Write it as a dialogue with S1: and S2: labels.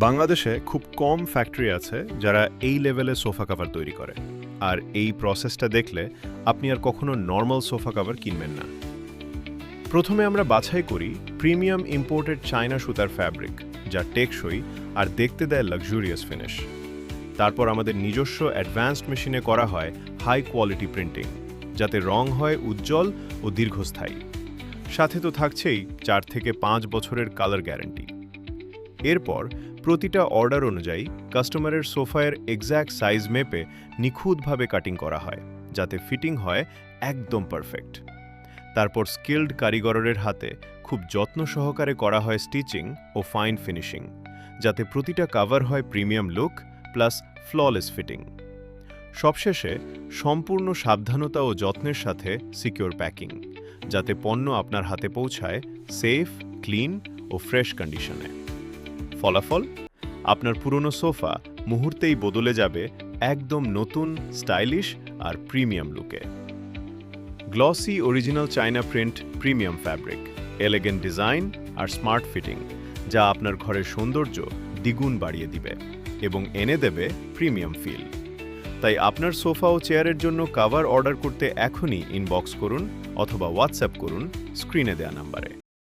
S1: বাংলাদেশে খুব কম ফ্যাক্টরি আছে যারা এই লেভেলে সোফা কভার তৈরি করে, আর এই প্রসেসটা দেখলে আপনি আর কখনো নর্মাল সোফা কভার কিনবেন না। প্রথমে আমরা বাছাই করি প্রিমিয়াম ইম্পোর্টেড চায়না সুতার ফ্যাব্রিক, যা টেকসই আর দেখতে দেয় লাক্সুরিয়াস ফিনিশ। তারপর আমাদের নিজস্ব অ্যাডভান্সড মেশিনে করা হয় হাই কোয়ালিটি প্রিন্টিং, যাতে রং হয় উজ্জ্বল ও দীর্ঘস্থায়ী। সাথে তো থাকছেই 4 থেকে 5 বছরের কালার গ্যারান্টি। এরপর প্রতিটা অর্ডার অনুযায়ী কাস্টমারের সোফায়ের এক্স্যাক্ট সাইজ মেপে নিখুঁতভাবে কাটিং করা হয়, যাতে ফিটিং হয় একদম পারফেক্ট। তারপর স্কিল্ড কারিগরের হাতে খুব যত্ন সহকারে করা হয় স্টিচিং ও ফাইন ফিনিশিং, যাতে প্রতিটা কভার হয় premium look plus flawless fitting. সবশেষে সম্পূর্ণ সাবধানতা ও যত্নের সাথে সিকিউর প্যাকিং, যাতে পণ্য আপনার হাতে পৌঁছায় সেফ, ক্লিন ও ফ্রেশ কন্ডিশনে। ফলাফল, আপনার পুরনো সোফা মুহূর্তেই বদলে যাবে একদম নতুন, স্টাইলিশ আর প্রিমিয়াম লুকে। Glossy original China print premium fabric, elegant design আর স্মার্ট ফিটিং, যা আপনার ঘরের সৌন্দর্য দ্বিগুণ বাড়িয়ে দিবে এবং এনে দেবে প্রিমিয়াম ফিল। তাই আপনার সোফা ও চেয়ারের জন্য কভার অর্ডার করতে এখনই ইনবক্স করুন অথবা হোয়াটসঅ্যাপ করুন স্ক্রিনে দেওয়া নাম্বারে।